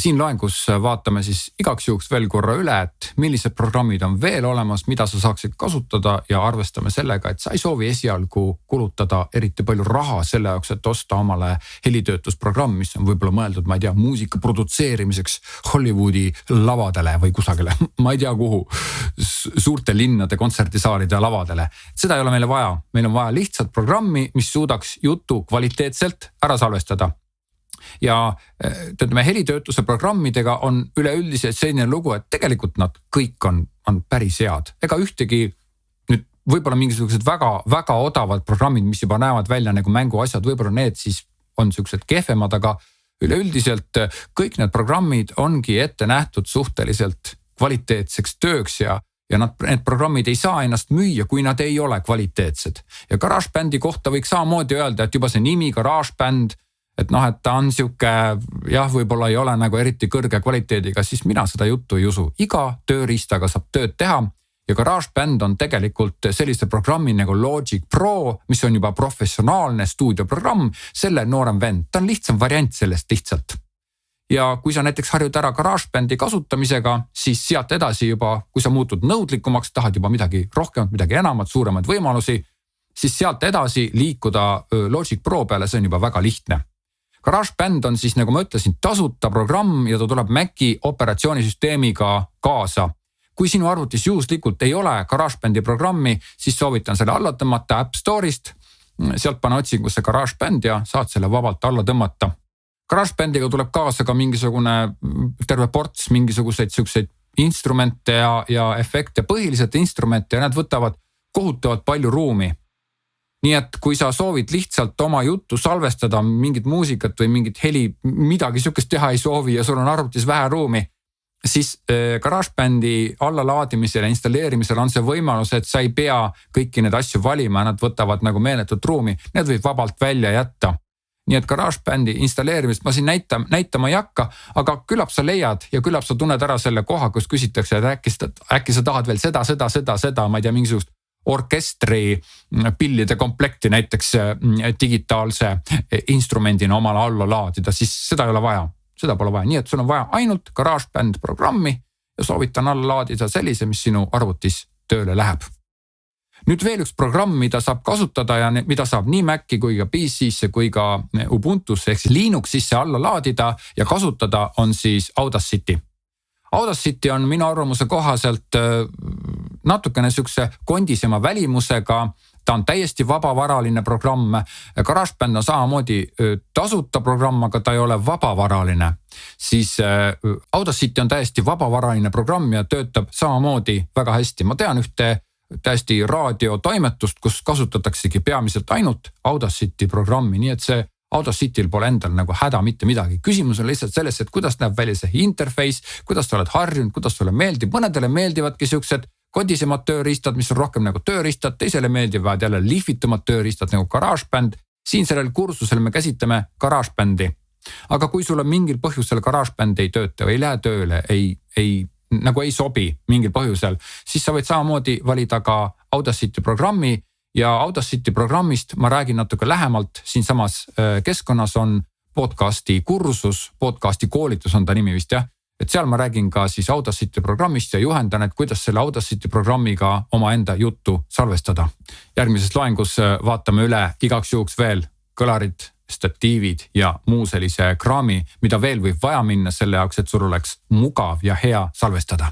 siin loengus vaatame siis igaks juhuks veel korra üle, et millised programmid on veel olemas, mida sa saaksid kasutada ja arvestame sellega, et sa ei soovi esialgu kulutada eriti palju raha selle jaoks, et osta omale helitöötlusprogramm, mis on võib-olla mõeldud, ma ei tea, muusika produtseerimiseks Hollywoodi lavadele või kusagile, ma ei tea kuhu, suurte linnade kontserdisaalide lavadele. Seda ei ole meile vaja. Meil on vaja lihtsalt programmi, mis suudaks jutu kvaliteetselt ära salvestada. Ja tõdame, helitöötluse programmidega on üleüldiselt selline lugu, et tegelikult nad kõik on päris head. Ega ühtegi nüüd võib-olla mingisugused väga odavad programmid, mis juba näevad välja nagu mänguasjad, võib-olla need siis on sellised kehvemad, aga üleüldiselt kõik need programmid ongi ette nähtud suhteliselt kvaliteetseks tööks ja need programmid ei saa ennast müüa, kui nad ei ole kvaliteetsed. Ja GarageBandi kohta võiks samamoodi öelda, et juba see nimi GarageBand, et et ta on siuke, jah, võib-olla ei ole nagu eriti kõrge kvaliteediga, siis mina seda juttu ei usu. Iga tööriistaga saab tööd teha ja GarageBand on tegelikult sellise programmi nagu Logic Pro, mis on juba professionaalne stuudioprogramm, selle noorem vend. Ta on lihtsam variant sellest lihtsalt. Ja kui sa näiteks harjud ära GarageBandi kasutamisega, siis sealt edasi juba, kui sa muutud nõudlikumaks, tahad juba midagi rohkemat, midagi enamat, suuremaid võimalusi, siis sealt edasi liikuda Logic Pro peale, see on juba väga lihtne. GarageBand on siis, nagu ma ütlesin, tasuta programm ja ta tuleb Maci operatsioonisüsteemiga kaasa. Kui sinu arvutis juhuslikult ei ole GarageBandi programmi, siis soovitan selle alla tõmmata App Store'ist, sealt pane otsingusse GarageBand ja saad selle vabalt alla tõmmata. GarageBandiga tuleb kaasa ka mingisugune terve ports mingisuguseid instrumente ja efekte, põhiliselt instrumente ja nad võtavad kohutavalt palju ruumi. Nii et kui sa soovid lihtsalt oma juttu salvestada, mingit muusikat või mingit heli, midagi sükest teha ei soovi ja sul on arvutis vähe ruumi, siis GarageBandi allalaadimisel ja installeerimisel on see võimalus, et sa ei pea kõiki need asju valima, nad võtavad nagu meeletut ruumi, need võib vabalt välja jätta. Nii et GarageBandi installeerimist ma siin näitama ei hakka, aga küllap sa leiad ja küllap sa tunned ära selle koha, kus küsitakse, et äkki sa tahad veel seda, ma ei tea, mingisugust orkestri pillide komplekti näiteks digitaalse instrumendina omale alla laadida, siis seda ei ole vaja. Seda pole vaja. Nii et sul on vaja ainult GarageBand programmi ja soovitan alla laadida sellise, mis sinu arvutis tööle läheb. Nüüd veel üks programm, mida saab kasutada ja mida saab nii Maci kui ka PC'sse kui ka Ubuntusse ehk Linuxisse alla laadida ja kasutada on siis Audacity. Audacity on minu arvamuse kohaselt natukene sükse kondisema välimusega, ta on täiesti vabavaraline programm. GarageBand on samamoodi tasuta programm, aga ta ei ole vabavaraline. Siis Audacity on täiesti vabavaraline programm ja töötab samamoodi väga hästi. Ma tean ühte täiesti raadiotoimetust, kus kasutataksegi peamiselt ainult Audacity programmi, nii et see Audacityl pole endal nagu häda mitte midagi. Küsimus on lihtsalt selles, et kuidas näeb välja see interface, kuidas sa oled harjunud, kuidas sulle meeldib. Mõnedele meeldivadki siuksed kodisemad tööriistad, mis on rohkem nagu tööriistad, teisele meeldivad jälle lihvitumad tööriistad nagu GarageBand. Siin sellel kursusel me käsitleme GarageBandi. Aga kui sul on mingil põhjusel GarageBand ei tööta või ei lähe tööle, ei sobi mingil põhjusel, siis sa võid samamoodi valida ka Audacity programmi. Ja Audacity programmist ma räägin natuke lähemalt, siinsamas keskkonnas on podcasti kursus, podcasti koolitus on ta nimi vist jah. Et seal ma räägin ka siis Audacity programmist ja juhendan, et kuidas selle Audacity programmiga oma enda juttu salvestada. Järgmises loengus vaatame üle igaks juhuks veel kõlarid, statiivid ja muu sellise kraami, mida veel võib vaja minna selle jaoks, et sul oleks mugav ja hea salvestada.